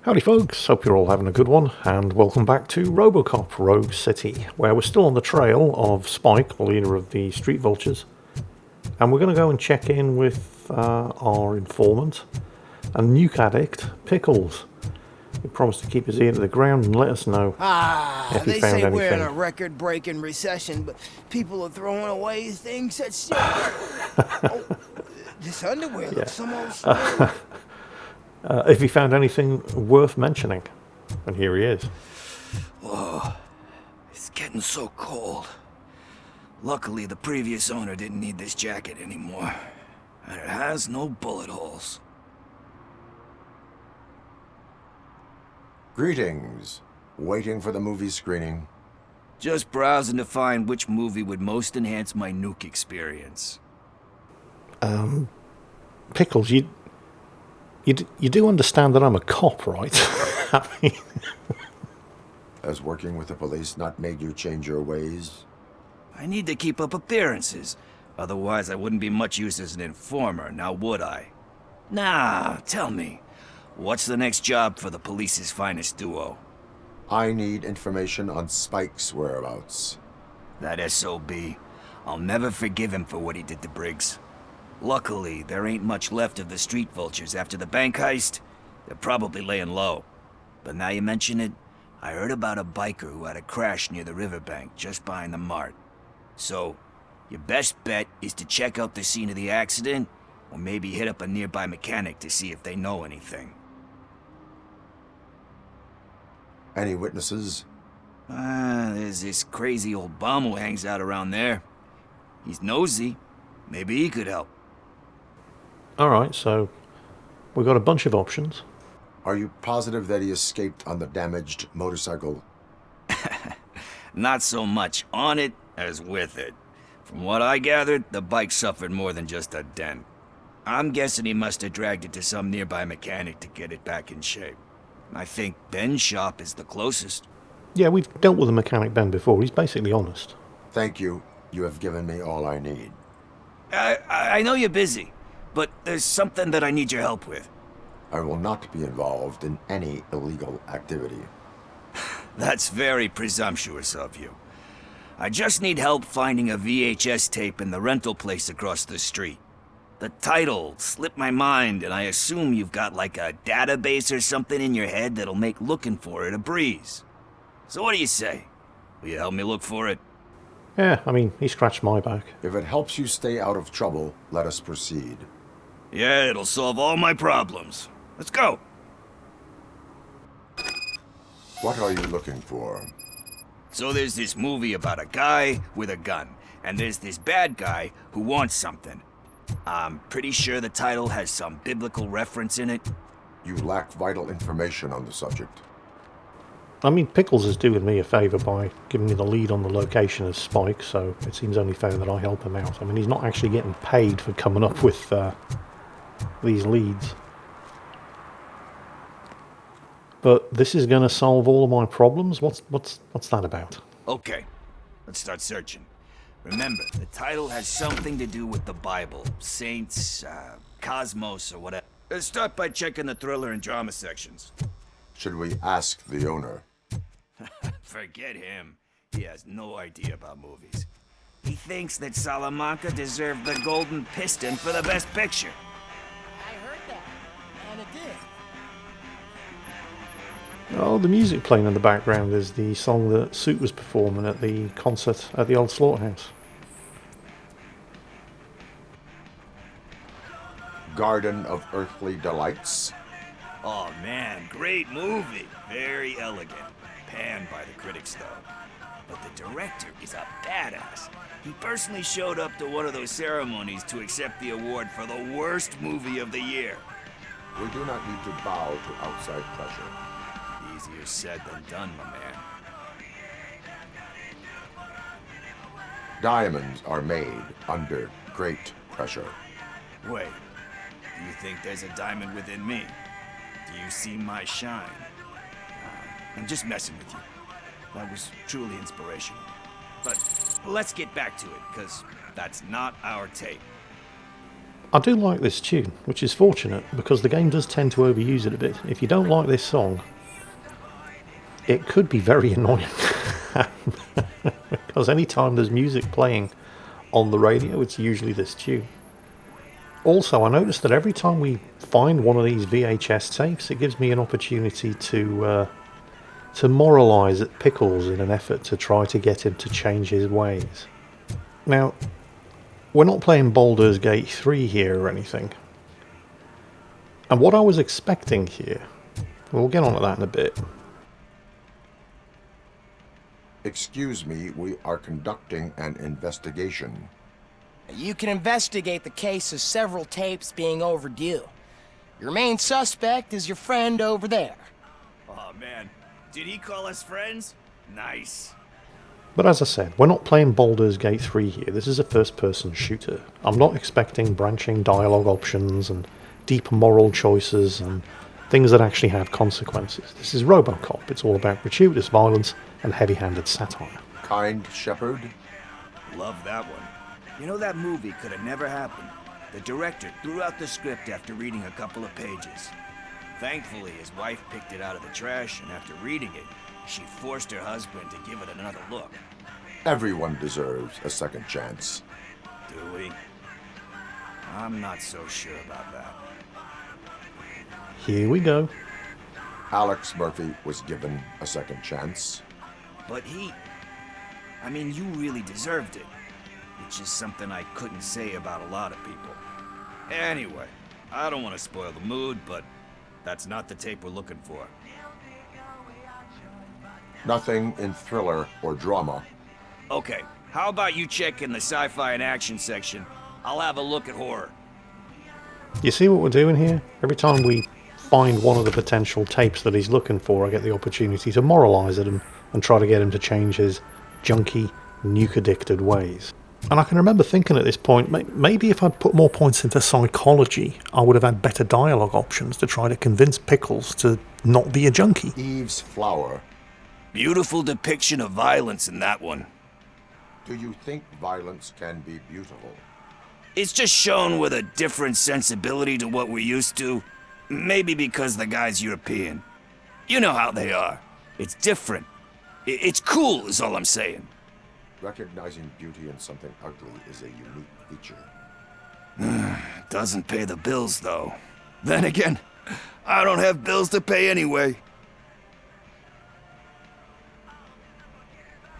Howdy folks, hope you're all having a good one, and welcome back to Robocop Rogue City, where we're still on the trail of Spike, the leader of the Street Vultures, and we're going to go and check in with our informant and nuke addict, Pickles. He promised to keep his ear to the ground and let us know if he They found say anything. we're in a record-breaking recession, but people are throwing away things that still work. This underwear looks almost new. If he found anything worth mentioning. And here he is. Whoa, it's getting so cold. Luckily, the previous owner didn't need this jacket anymore. And it has no bullet holes. Greetings. Waiting for the movie screening. Just browsing to find which movie would most enhance my nuke experience. Pickles, you do understand that I'm a cop, right? I mean, Has working with the police not made you change your ways? I need to keep up appearances. Otherwise, I wouldn't be much use as an informer, now would I? Nah, tell me. What's the next job for the police's finest duo? I need information on Spike's whereabouts. That SOB. I'll never forgive him for what he did to Briggs. Luckily, there ain't much left of the Street Vultures after the bank heist. They're probably laying low. But now you mention it, I heard about a biker who had a crash near the riverbank just behind the mart. So, your best bet is to check out the scene of the accident, or maybe hit up a nearby mechanic to see if they know anything. Any witnesses? There's this crazy old bum who hangs out around there. He's nosy. Maybe he could help. alright, so we've got a bunch of options. Are you positive that he escaped on the damaged motorcycle? Not so much on it as with it. From what I gathered, the bike suffered more than just a dent. I'm guessing he must have dragged it to some nearby mechanic to get it back in shape. I think Ben's shop is the closest. Yeah, we've dealt with a mechanic Ben before. He's basically honest. Thank you. You have given me all I need. I know you're busy, but there's something that I need your help with. I will not be involved in any illegal activity. That's very presumptuous of you. I just need help finding a VHS tape in the rental place across the street. The title slipped my mind, and I assume you've got like a database or something in your head that'll make looking for it a breeze. So what do you say? Will you help me look for it? Yeah, I mean, he scratched my back. If it helps you stay out of trouble, let us proceed. Yeah, it'll solve all my problems. Let's go. What are you looking for? So there's this movie about a guy with a gun, and there's this bad guy who wants something. I'm pretty sure the title has some biblical reference in it. You lack vital information on the subject. I mean, Pickles is doing me a favour by giving me the lead on the location of Spike, so it seems only fair that I help him out. I mean, he's not actually getting paid for coming up with these leads. But this is going to solve all of my problems? What's that about? Okay, let's start searching. Remember, the title has something to do with the Bible, saints, cosmos, or whatever. Let's start by checking the thriller and drama sections. Should we ask the owner? Forget him. He has no idea about movies. He thinks that Salamanca deserved the Golden Piston for the best picture. I heard that, and it did. Oh, the music playing in the background is the song that Suit was performing at the concert at the old slaughterhouse. Garden of Earthly Delights? Oh man, great movie. Very elegant. Panned by the critics though. But the director is a badass. He personally showed up to one of those ceremonies to accept the award for the worst movie of the year. We do not need to bow to outside pressure. Easier said than done, my man. Diamonds are made under great pressure. Wait, do you think there's a diamond within me? Do you see my shine? I'm just messing with you. That was truly inspirational. But let's get back to it, because that's not our tape. I do like this tune, which is fortunate because the game does tend to overuse it a bit. If you don't like this song, it could be very annoying. Because anytime there's music playing on the radio, it's usually this tune. Also, I noticed that every time we find one of these VHS tapes, it gives me an opportunity to moralise at Pickles in an effort to try to get him to change his ways. Now, we're not playing Baldur's Gate 3 here or anything. And what I was expecting here, we'll get on to that in a bit. Excuse me, we are conducting an investigation. You can investigate the case of several tapes being overdue. Your main suspect is your friend over there. Oh man, did he call us friends? Nice. But as I said, we're not playing Baldur's Gate 3 here. This is a first-person shooter. I'm not expecting branching dialogue options and deep moral choices and things that actually have consequences. This is Robocop. It's all about gratuitous violence and heavy-handed satire. Kind Shepherd? Love that one. You know, that movie could have never happened. The director threw out the script after reading a couple of pages. Thankfully, his wife picked it out of the trash, and after reading it, she forced her husband to give it another look. Everyone deserves a second chance. Do we? I'm not so sure about that. Here we go. Alex Murphy was given a second chance. But I mean, you really deserved it. Which is something I couldn't say about a lot of people. Anyway, I don't want to spoil the mood, but that's not the tape we're looking for. Nothing in thriller or drama. Okay, how about you check in the sci-fi and action section? I'll have a look at horror. You see what we're doing here? Every time we find one of the potential tapes that he's looking for, I get the opportunity to moralise at him and try to get him to change his junky, nuke-addicted ways. And I can remember thinking at this point, maybe if I'd put more points into psychology, I would have had better dialogue options to try to convince Pickles to not be a junkie. Eve's Flower. Beautiful depiction of violence in that one. Do you think violence can be beautiful? It's just shown with a different sensibility to what we're used to. Maybe because the guy's European. You know how they are. It's different. It's cool is all I'm saying. Recognizing beauty in something ugly is a unique feature. Doesn't pay the bills, though. Then again, I don't have bills to pay anyway.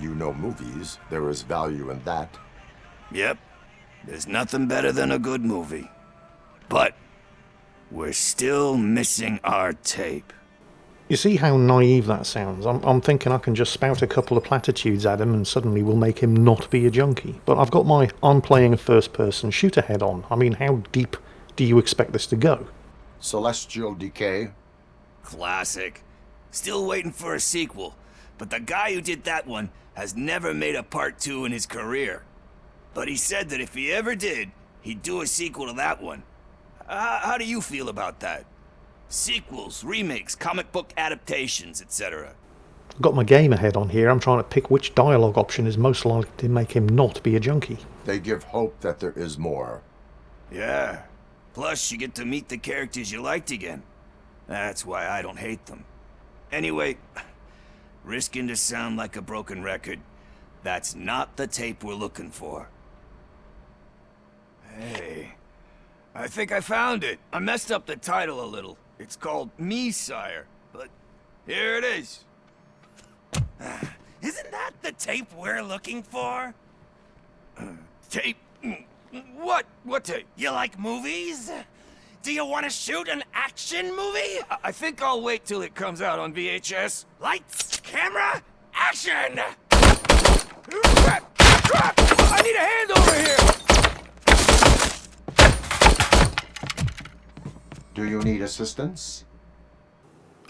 You know movies. There is value in that. Yep. There's nothing better than a good movie. But we're still missing our tape. You see how naive that sounds? I'm thinking I can just spout a couple of platitudes at him and suddenly we'll make him not be a junkie. But I've got my I'm playing a first-person shooter head on. I mean, how deep do you expect this to go? Celestial Decay. Classic. Still waiting for a sequel. But the guy who did that one has never made a part 2 in his career. But he said that if he ever did, he'd do a sequel to that one. How do you feel about that? Sequels, remakes, comic book adaptations, etc. I've got my gamer head on here. I'm trying to pick which dialogue option is most likely to make him not be a junkie. They give hope that there is more. Yeah. Plus, you get to meet the characters you liked again. That's why I don't hate them. Anyway, risking to sound like a broken record, that's not the tape we're looking for. Hey, I think I found it. I messed up the title a little. It's called Me, Sire, but here it is. Isn't that the tape we're looking for? Tape? What? What tape? You like movies? Do you want to shoot an action movie? I think I'll wait till it comes out on VHS. Lights, camera, action! Crap! Crap! I need a hand over here! Do you need assistance?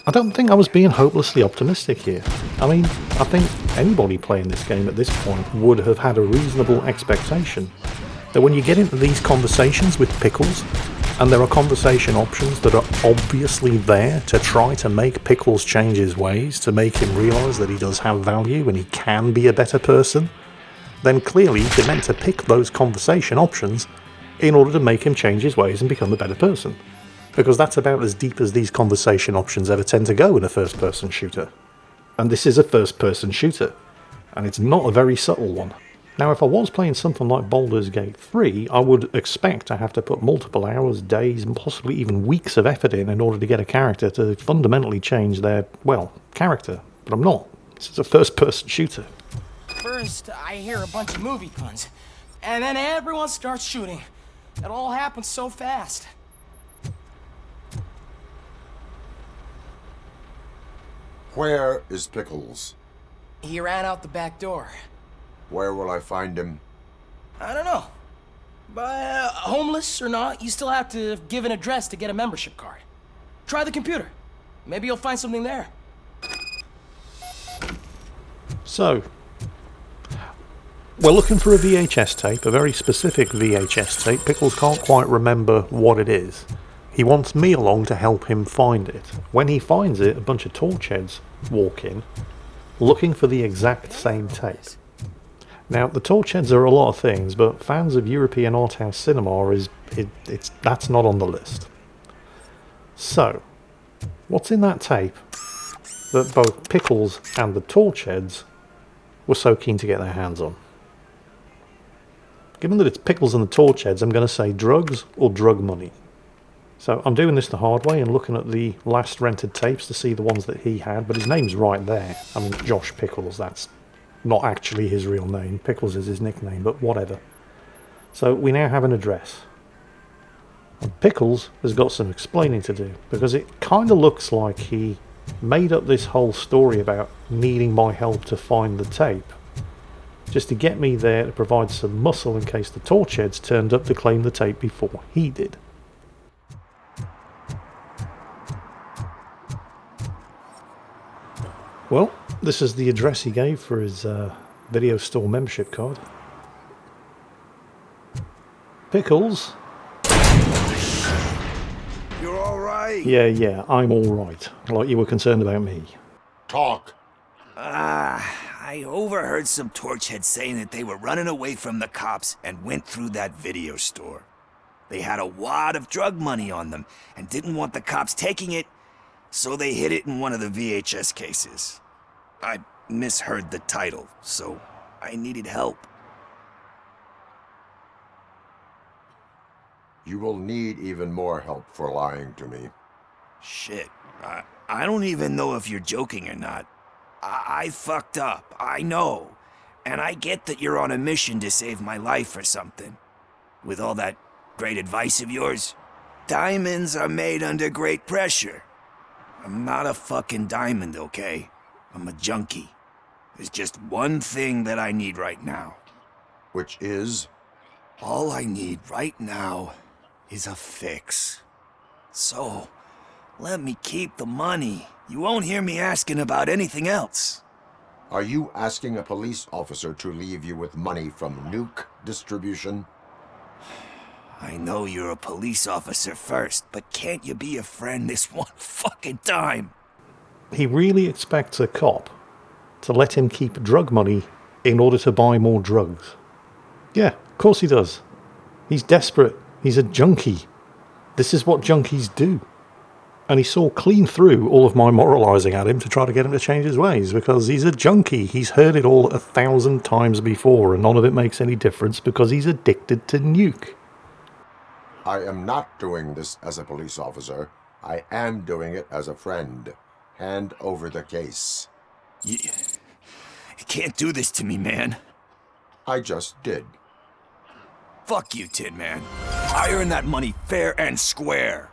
I don't think I was being hopelessly optimistic here. I mean, I think anybody playing this game at this point would have had a reasonable expectation that when you get into these conversations with Pickles, and there are conversation options that are obviously there to try to make Pickles change his ways, to make him realise that he does have value and he can be a better person, then clearly you're meant to pick those conversation options in order to make him change his ways and become a better person. Because that's about as deep as these conversation options ever tend to go in a first-person shooter. And this is a first-person shooter, and it's not a very subtle one. Now, if I was playing something like Baldur's Gate 3, I would expect to have to put multiple hours, days, and possibly even weeks of effort in order to get a character to fundamentally change their, well, character. But I'm not. This is a first-person shooter. First, I hear a bunch of movie puns, and then everyone starts shooting. It all happens so fast. Where is Pickles? He ran out the back door. Where will I find him? I don't know. But homeless or not, you still have to give an address to get a membership card. Try the computer. Maybe you'll find something there. So, we're looking for a VHS tape, a very specific VHS tape. Pickles can't quite remember what it is. He wants me along to help him find it. When he finds it, a bunch of torchheads walk in, looking for the exact same tape. Now, the torchheads are a lot of things, but fans of European art house cinema that's not on the list. So, what's in that tape that both Pickles and the torchheads were so keen to get their hands on? Given that it's Pickles and the torchheads, I'm going to say drugs or drug money. So I'm doing this the hard way and looking at the last rented tapes to see the ones that he had, but his name's right there. I mean, Josh Pickles, that's not actually his real name. Pickles is his nickname, but whatever. So we now have an address. And Pickles has got some explaining to do, because it kind of looks like he made up this whole story about needing my help to find the tape, just to get me there to provide some muscle in case the torchheads turned up to claim the tape before he did. Well, this is the address he gave for his video store membership card. Pickles? You're all right. Yeah, I'm all right. Like you were concerned about me. Talk. I overheard some torchheads saying that they were running away from the cops and went through that video store. They had a wad of drug money on them and didn't want the cops taking it, so they hid it in one of the VHS cases. I misheard the title, so I needed help. You will need even more help for lying to me. Shit, I don't even know if you're joking or not. I fucked up, I know. And I get that you're on a mission to save my life or something. With all that great advice of yours, diamonds are made under great pressure. I'm not a fucking diamond, okay? I'm a junkie. There's just one thing that I need right now. Which is? All I need right now is a fix. So, let me keep the money. You won't hear me asking about anything else. Are you asking a police officer to leave you with money from nuke distribution? I know you're a police officer first, but can't you be a friend this one fucking time? He really expects a cop to let him keep drug money in order to buy more drugs. Yeah, of course he does. He's desperate. He's a junkie. This is what junkies do. And he saw clean through all of my moralizing at him to try to get him to change his ways, because he's a junkie. He's heard it all 1,000 times before, and none of it makes any difference because he's addicted to nuke. I am not doing this as a police officer. I am doing it as a friend. Hand over the case. You can't do this to me, man. I just did. Fuck you, Tin Man. I earned that money fair and square.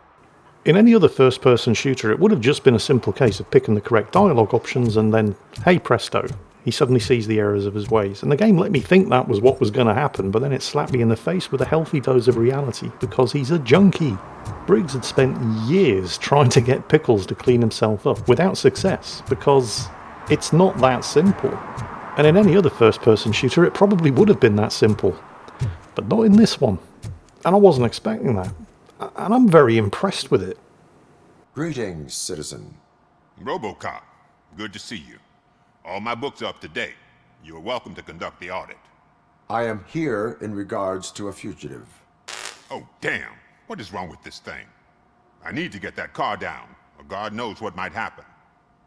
In any other first-person shooter, it would have just been a simple case of picking the correct dialogue options and then, hey presto, he suddenly sees the errors of his ways. And the game let me think that was what was going to happen, but then it slapped me in the face with a healthy dose of reality, because he's a junkie. Briggs had spent years trying to get Pickles to clean himself up, without success, because it's not that simple. And in any other first-person shooter, it probably would have been that simple. But not in this one. And I wasn't expecting that. And I'm very impressed with it. Greetings, citizen. Robocop, good to see you. All my books are up to date. You are welcome to conduct the audit. I am here in regards to a fugitive. Oh, damn. What is wrong with this thing? I need to get that car down, or God knows what might happen.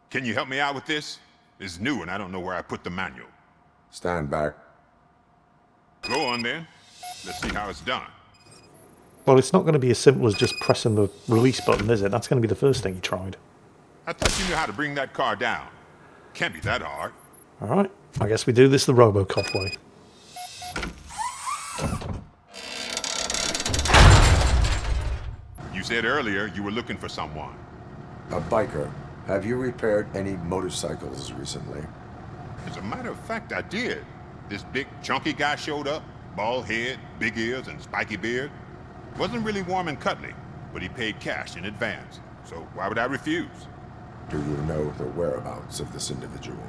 Can you help me out with this? It's new and I don't know where I put the manual. Stand back. Go on then. Let's see how it's done. Well, it's not going to be as simple as just pressing the release button, is it? That's going to be the first thing he tried. I thought you knew how to bring that car down. Can't be that hard. Alright, I guess we do this the Robocop way. You said earlier you were looking for someone. A biker. Have you repaired any motorcycles recently? As a matter of fact, I did. This big, chunky guy showed up. Bald head, big ears, and spiky beard. Wasn't really warm and cuddly, but he paid cash in advance. So why would I refuse? Do you know the whereabouts of this individual?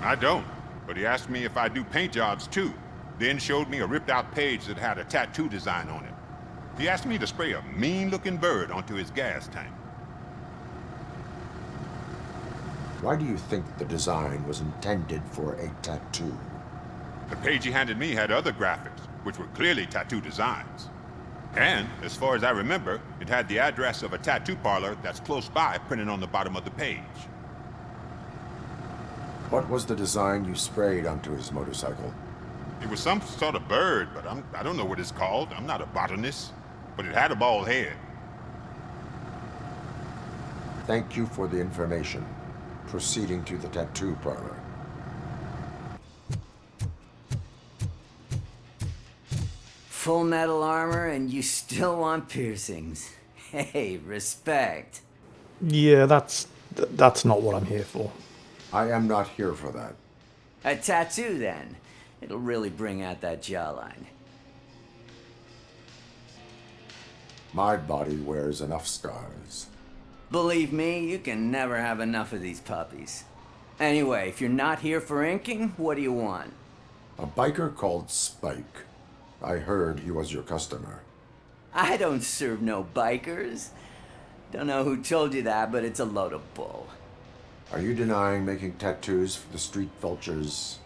I don't, but he asked me if I do paint jobs too. Then showed me a ripped-out page that had a tattoo design on it. He asked me to spray a mean-looking bird onto his gas tank. Why do you think the design was intended for a tattoo? The page he handed me had other graphics, which were clearly tattoo designs. And, as far as I remember, it had the address of a tattoo parlor that's close by printed on the bottom of the page. What was the design you sprayed onto his motorcycle? It was some sort of bird, but I don't know what it's called. I'm not a botanist. But it had a bald head. Thank you for the information. Proceeding to the tattoo parlor. Full metal armor and you still want piercings. Hey, respect. Yeah, that's not what I'm here for. I am not here for that. A tattoo, then. It'll really bring out that jawline. My body wears enough scars. Believe me, you can never have enough of these puppies. Anyway, if you're not here for inking, what do you want? A biker called Spike. I heard he was your customer. I don't serve no bikers. Don't know who told you that, but it's a load of bull. Are you denying making tattoos for the street vultures?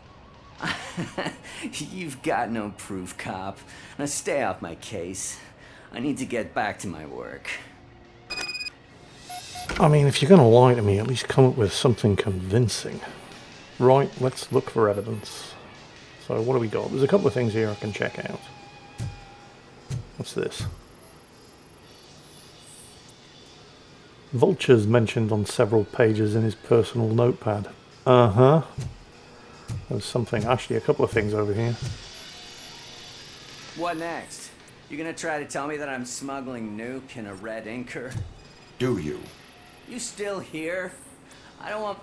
You've got no proof, cop. Now stay off my case. I need to get back to my work. I mean, if you're going to lie to me, at least come up with something convincing. Right, let's look for evidence. So what do we got? There's a couple of things here I can check out. What's this? Vultures mentioned on several pages in his personal notepad. Uh-huh. There's something, actually a couple of things over here. What next? You gonna try to tell me that I'm smuggling nuke in a red inker? Do you? You still here? I don't want...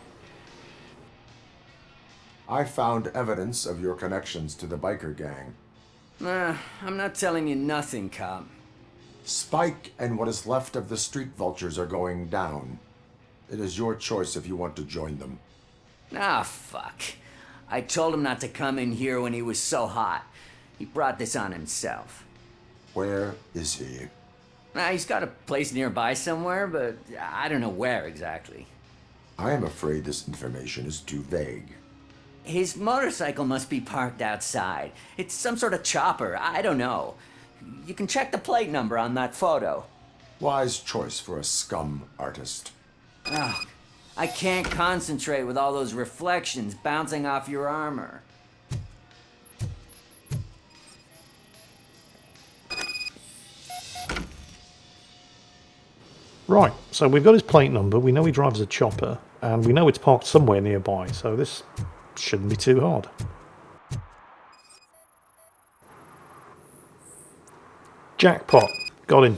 I found evidence of your connections to the biker gang. Nah, I'm not telling you nothing, cop. Spike and what is left of the street vultures are going down. It is your choice if you want to join them. Ah, fuck. I told him not to come in here when he was so hot. He brought this on himself. Where is he? He's got a place nearby somewhere, but I don't know where exactly. I am afraid this information is too vague. His motorcycle must be parked outside. It's some sort of chopper. I don't know. You can check the plate number on that photo. Wise choice for a scum artist. Ugh, I can't concentrate with all those reflections bouncing off your armor. Right, so we've got his plate number, we know he drives a chopper, and we know it's parked somewhere nearby, so this shouldn't be too hard. Jackpot. Got him.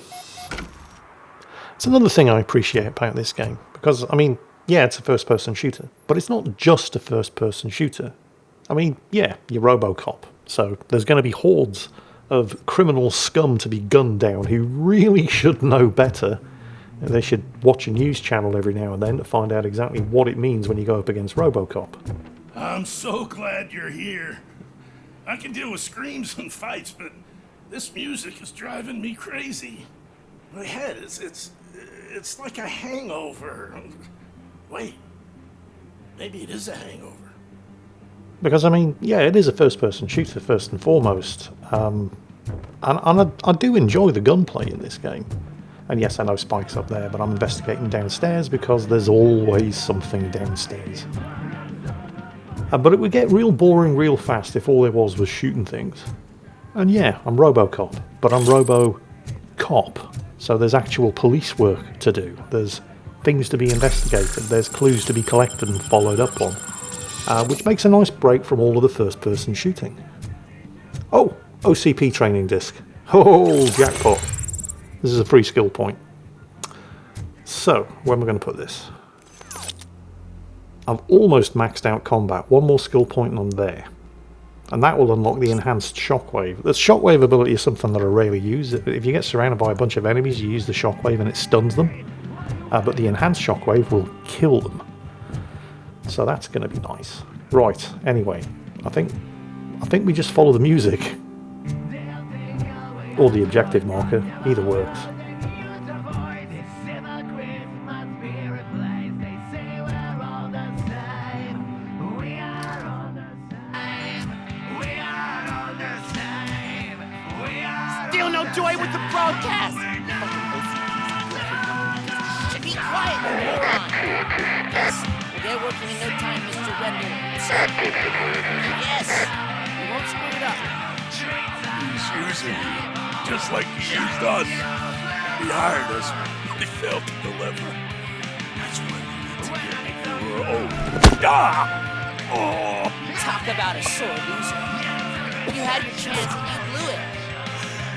It's another thing I appreciate about this game, because, I mean, yeah, it's a first-person shooter, but it's not just a first-person shooter. I mean, yeah, you're Robocop, so there's going to be hordes of criminal scum to be gunned down who really should know better. They should watch a news channel every now and then to find out exactly what it means when you go up against Robocop. I'm so glad you're here. I can deal with screams and fights, but this music is driving me crazy. My head it's like a hangover. Wait, maybe it is a hangover. Because, I mean, yeah, it is a first-person shooter, first and foremost. And I do enjoy the gunplay in this game. And yes, I know Spike's up there, but I'm investigating downstairs because there's always something downstairs. But it would get real boring real fast if all there was shooting things. And yeah, I'm Robocop, but I'm Robo-cop. So there's actual police work to do. There's things to be investigated. There's clues to be collected and followed up on. Which makes a nice break from all of the first-person shooting. Oh, OCP training disc. Oh, jackpot. This is a free skill point. So, where am I going to put this? I've almost maxed out combat. One more skill point and I'm there. And that will unlock the enhanced shockwave. The shockwave ability is something that I rarely use. If you get surrounded by a bunch of enemies, you use the shockwave and it stuns them. But the enhanced shockwave will kill them. So that's going to be nice. Right, anyway. I think we just follow the music. Or the objective marker. Either works. Still no joy with the broadcast! Be quiet, you moron! Yes, they're working in no time, Mr. Rendell. Yes, we won't screw it up. He's using you, just like he used us. He hired us, but he failed to deliver. That's why we need to get Talk about a sore loser. You had your chance and you blew it.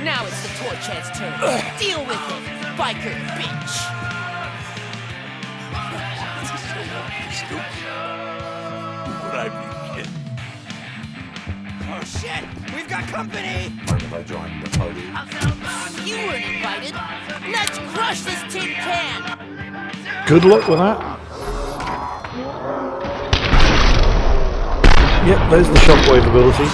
Now it's the torch head's turn. Deal with it, biker bitch. Would I be kidding? Oh shit, we've got company. Mind if I join the party? You weren't invited. Let's crush this tin can. Good luck with that. Yep, there's the shockwave ability.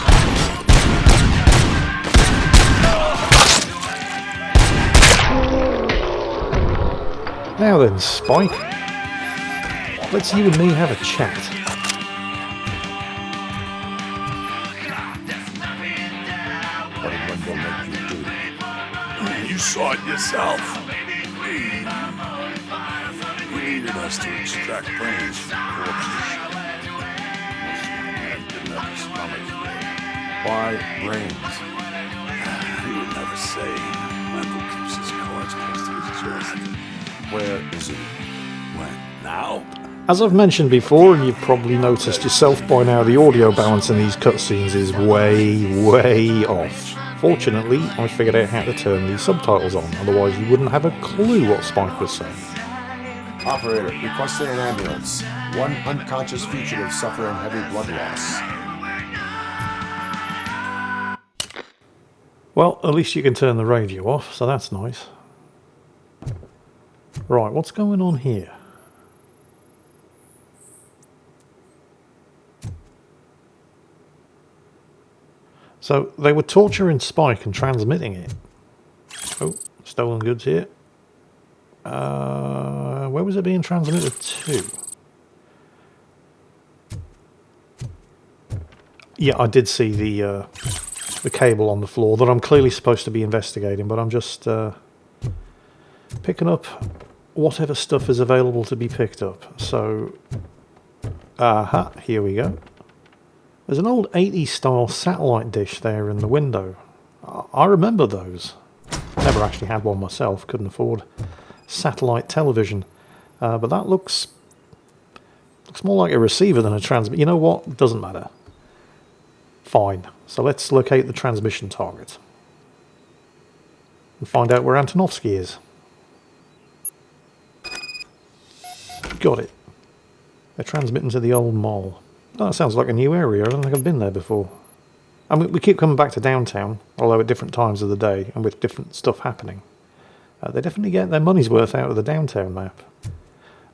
Now then, Spike. Let's you and me have a chat. What did Wendell make you do? You saw it yourself. He needed us to extract brains from corpses. And didn't have the stomach for it. Why brains? He would never say. Wendell keeps his cards close to his chest. Where is he? When? Now? As I've mentioned before, and you've probably noticed yourself by now, the audio balance in these cutscenes is way off. Fortunately, I figured out how to turn these subtitles on, otherwise you wouldn't have a clue what Spike was saying. Operator, requesting an ambulance. One unconscious fugitive suffering heavy blood loss. Well, at least you can turn the radio off, so that's nice. Right, what's going on here? So, they were torturing Spike and transmitting it. Oh, stolen goods here. Where was it being transmitted to? Yeah, I did see the cable on the floor that I'm clearly supposed to be investigating, but I'm just picking up whatever stuff is available to be picked up. So, here we go. There's an old 80s style satellite dish there in the window. I remember those. Never actually had one myself, couldn't afford satellite television. But that looks more like a receiver than a transmitter. You know what? Doesn't matter. Fine. So let's locate the transmission target. And find out where Antonovsky is. Got it. They're transmitting to the old mall. Oh, that sounds like a new area. I don't think I've been there before. I mean, we keep coming back to downtown, although at different times of the day and with different stuff happening. They definitely get their money's worth out of the downtown map.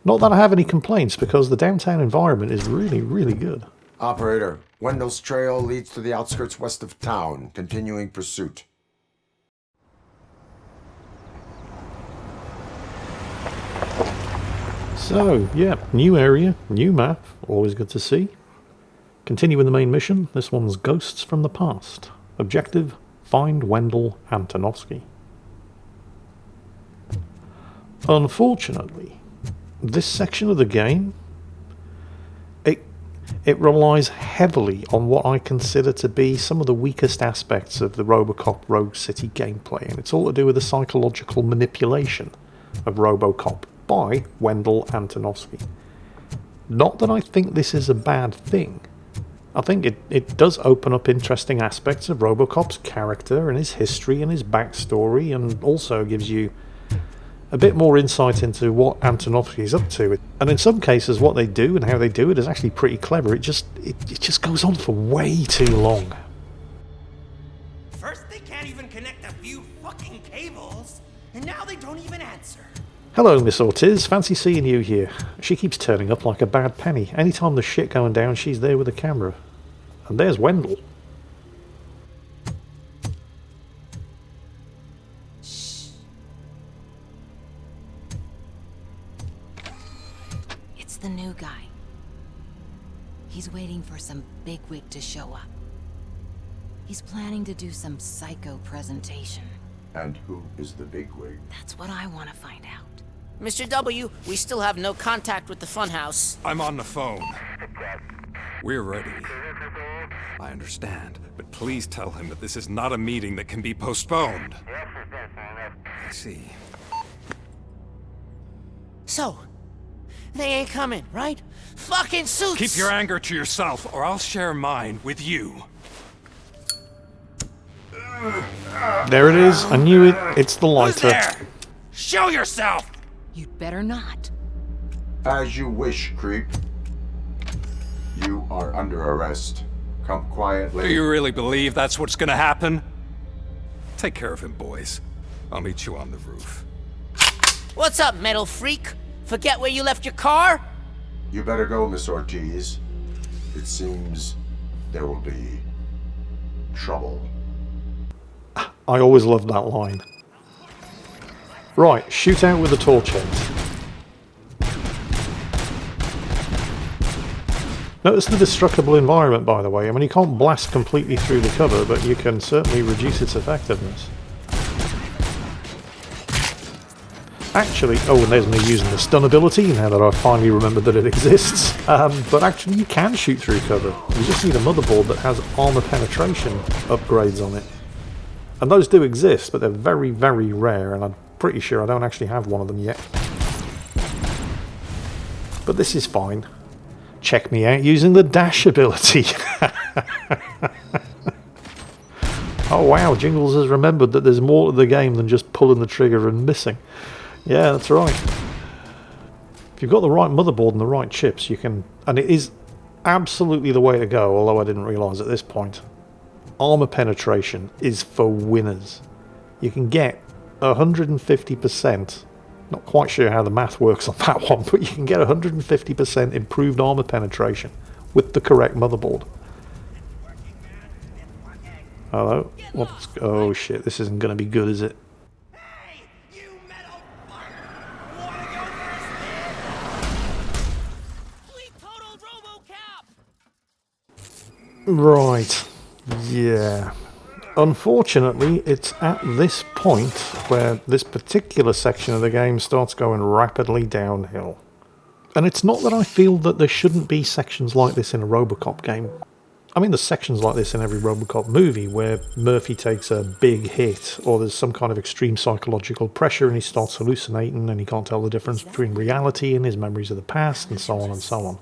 Not that I have any complaints, because the downtown environment is really good. Operator, Wendell's trail leads to the outskirts west of town. Continuing pursuit. So, yeah, new area, new map, always good to see. Continuing the main mission, this one's Ghosts from the Past. Objective, Find Wendell Antonovsky. Unfortunately, this section of the game, it relies heavily on what I consider to be some of the weakest aspects of the Robocop Rogue City gameplay, and it's all to do with the psychological manipulation of Robocop by Wendell Antonovsky. Not that I think this is a bad thing. I think it does open up interesting aspects of Robocop's character and his history and his backstory, and also gives you a bit more insight into what Antonovsky is up to. And in some cases what they do and how they do it is actually pretty clever. It just goes on for way too long. First they can't even connect a few fucking cables, and now they don't even answer. Hello, Miss Ortiz. Fancy seeing you here. She keeps turning up like a bad penny. Anytime there's shit going down, she's there with a camera. And there's Wendell. It's the new guy. He's waiting for some bigwig to show up. He's planning to do some psycho presentation. And who is the bigwig? That's what I want to find out. Mr. W, we still have no contact with the funhouse. I'm on the phone. We're ready. I understand, but please tell him that this is not a meeting that can be postponed. I see. So, they ain't coming, right? Fucking suits! Keep your anger to yourself, or I'll share mine with you. There it is. I knew it. It's the lighter. Who's there? Show yourself! You'd better not. As you wish, creep. You are under arrest. Come quietly. Do you really believe that's what's gonna happen? Take care of him, boys. I'll meet you on the roof. What's up, metal freak? Forget where you left your car? You better go, Miss Ortiz. It seems there will be trouble. I always loved that line. Right, shoot out with the torches. Notice the destructible environment, by the way. I mean, you can't blast completely through the cover, but you can certainly reduce its effectiveness. Actually, oh, and there's me using the stun ability, now that I've finally remembered that it exists. But actually, you can shoot through cover. You just need a motherboard that has armor penetration upgrades on it. And those do exist, but they're very, very rare, and I'm pretty sure I don't actually have one of them yet. But this is fine. Check me out using the dash ability. Oh wow, Jingles has remembered that there's more to the game than just pulling the trigger and missing. Yeah, that's right. If you've got the right motherboard and the right chips, you can... And it is absolutely the way to go, although I didn't realise at this point. Armor penetration is for winners. You can get 150%. Not quite sure how the math works on that one, but you can get 150% improved armor penetration with the correct motherboard. Hello? What's... Oh shit, this isn't going to be good, is it? Hey, you metal fuck! Wanna go first? We totaled RoboCop! Right. Yeah. Unfortunately, it's at this point where this particular section of the game starts going rapidly downhill. And it's not that I feel that there shouldn't be sections like this in a Robocop game. I mean, there's sections like this in every Robocop movie where Murphy takes a big hit, or there's some kind of extreme psychological pressure and he starts hallucinating and he can't tell the difference between reality and his memories of the past, and so on and so on.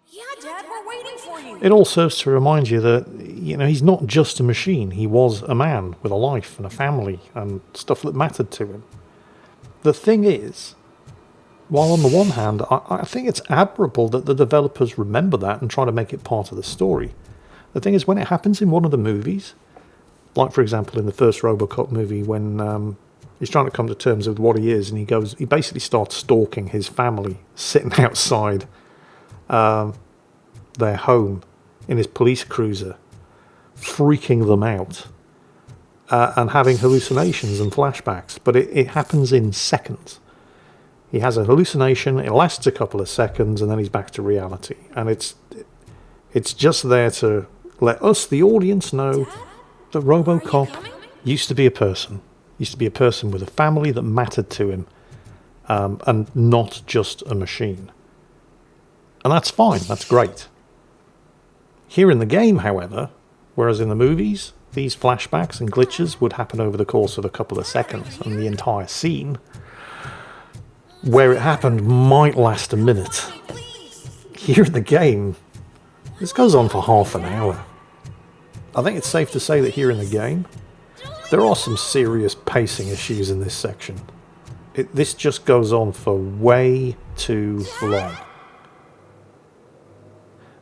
Yeah, Dad, we're waiting for you. It all serves to remind you that, you know, he's not just a machine. He was a man with a life and a family and stuff that mattered to him. The thing is, while on the one hand, I think it's admirable that the developers remember that and try to make it part of the story. The thing is, when it happens in one of the movies, like for example in the first Robocop movie, when he's trying to come to terms with what he is, and he basically starts stalking his family, sitting outside their home in his police cruiser, freaking them out, and having hallucinations and flashbacks. But it happens in seconds. He has a hallucination, it lasts a couple of seconds, and then he's back to reality. And it's just there to let us, the audience, know that Robocop used to be a person. Used to be a person with a family that mattered to him, and not just a machine. And that's fine, that's great. Here in the game, however, whereas in the movies, these flashbacks and glitches would happen over the course of a couple of seconds, and the entire scene, where it happened, might last a minute. Here in the game, this goes on for half an hour. I think it's safe to say that here in the game, there are some serious pacing issues in this section. This just goes on for way too long.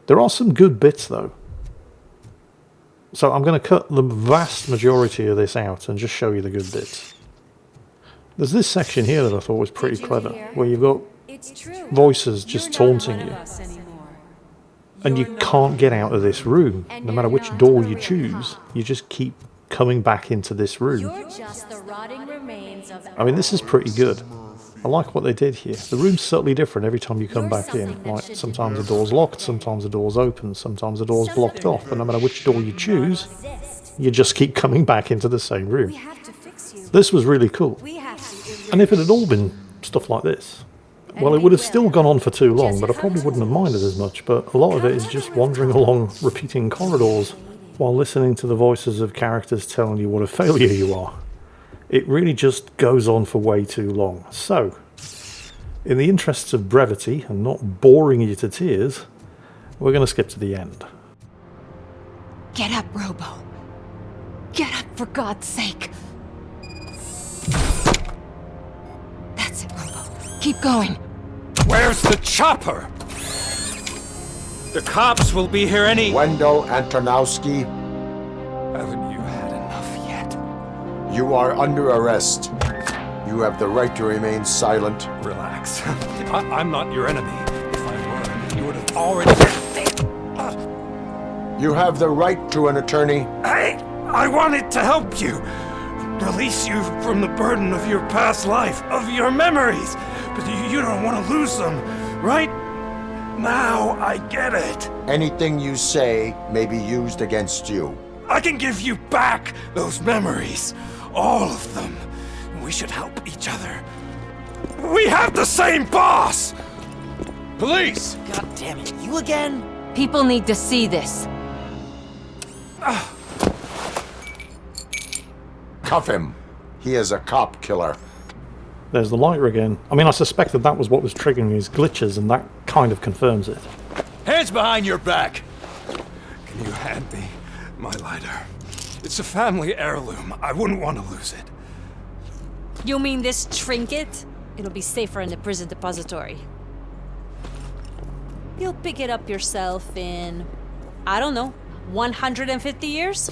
There are some good bits though. So I'm going to cut the vast majority of this out and just show you the good bits. There's this section here that I thought was pretty clever, where you've got voices just taunting you. And you can't get out of this room. No matter which door you choose, you just keep coming back into this room. I mean, this is pretty good. I like what they did here. The room's subtly different every time you come back in. Like, sometimes the door's locked, sometimes the door's open, sometimes the door's blocked off. But no matter which door you choose, you just keep coming back into the same room. This was really cool. And if it had all been stuff like this, well, it would have still gone on for too long, but I probably wouldn't have minded as much. But a lot of it is just wandering along repeating corridors while listening to the voices of characters telling you what a failure you are. It really just goes on for way too long. So, in the interests of brevity and not boring you to tears, we're going to skip to the end. Get up, Robo. Get up, for God's sake. That's it, Robo. Keep going. Where's the chopper? The cops will be here any... Wendell Antonowski, Haven't you had enough yet? you are under arrest. You have the right to remain silent. Relax. I'm not your enemy. If I were, you would have already... You have the right to an attorney. I wanted to help you. Release you from the burden of your past life, of your memories. But you don't want to lose them, right? Now I get it. Anything you say may be used against you. I can give you back those memories. All of them. We should help each other. We have the same boss! Police! God damn it, you again? People need to see this. Cuff him. He is a cop killer. There's the lighter again. I mean, I suspected that was what was triggering these glitches, and that kind of confirms it. Hands behind your back! Can you hand me my lighter? It's a family heirloom. I wouldn't want to lose it. You mean this trinket? It'll be safer in the prison depository. You'll pick it up yourself in, I don't know, 150 years?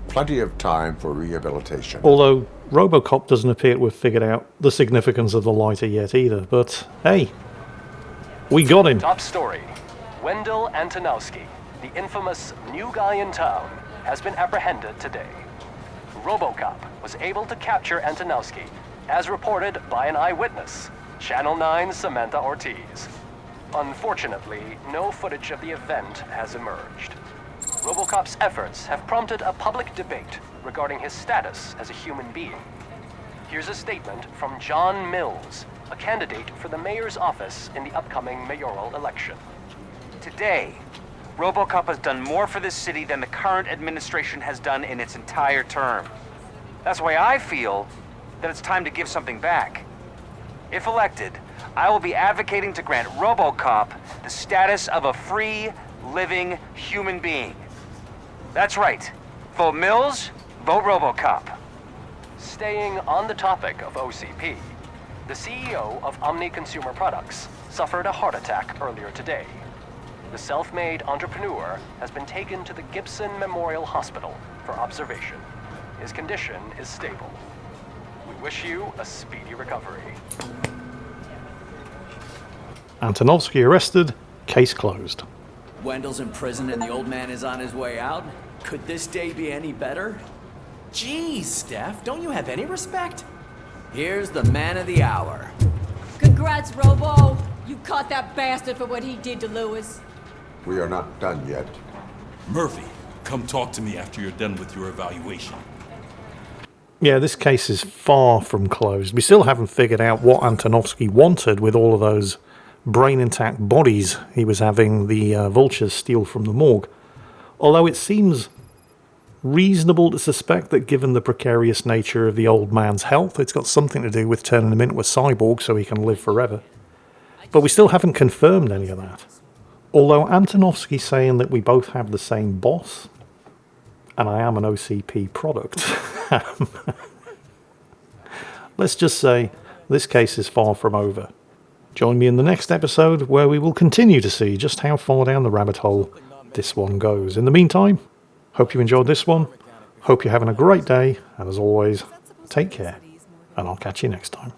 Plenty of time for rehabilitation. Although Robocop doesn't appear to have figured out the significance of the lighter yet either, but hey, we got him. Top story. Wendell Antonowski, the infamous new guy in town, has been apprehended today. Robocop was able to capture Antonowski, as reported by an eyewitness, Channel 9's Samantha Ortiz. Unfortunately, no footage of the event has emerged. Robocop's efforts have prompted a public debate regarding his status as a human being. Here's a statement from John Mills, a candidate for the mayor's office in the upcoming mayoral election. Today, Robocop has done more for this city than the current administration has done in its entire term. That's why I feel that it's time to give something back. If elected, I will be advocating to grant Robocop the status of a free, living human being. That's right. Vote Mills, vote Robocop. Staying on the topic of OCP, the CEO of Omni Consumer Products suffered a heart attack earlier today. The self-made entrepreneur has been taken to the Gibson Memorial Hospital for observation. His condition is stable. We wish you a speedy recovery. Antonowski arrested, case closed. Wendell's in prison and the old man is on his way out? Could this day be any better? Jeez, Steph, don't you have any respect? Here's the man of the hour. Congrats, Robo! You caught that bastard for what he did to Lewis. We are not done yet. Murphy, Come talk to me after you're done with your evaluation. Yeah, this case is far from closed. We still haven't figured out what Antonovsky wanted with all of those brain-intact bodies he was having the vultures steal from the morgue. Although it seems reasonable to suspect that given the precarious nature of the old man's health, it's got something to do with turning him into a cyborg so he can live forever. But we still haven't confirmed any of that. Although Antonovsky's saying that we both have the same boss, and I am an OCP product, let's just say this case is far from over. Join me in the next episode where we will continue to see just how far down the rabbit hole this one goes. In the meantime, hope you enjoyed this one, hope you're having a great day, and as always, take care, and I'll catch you next time.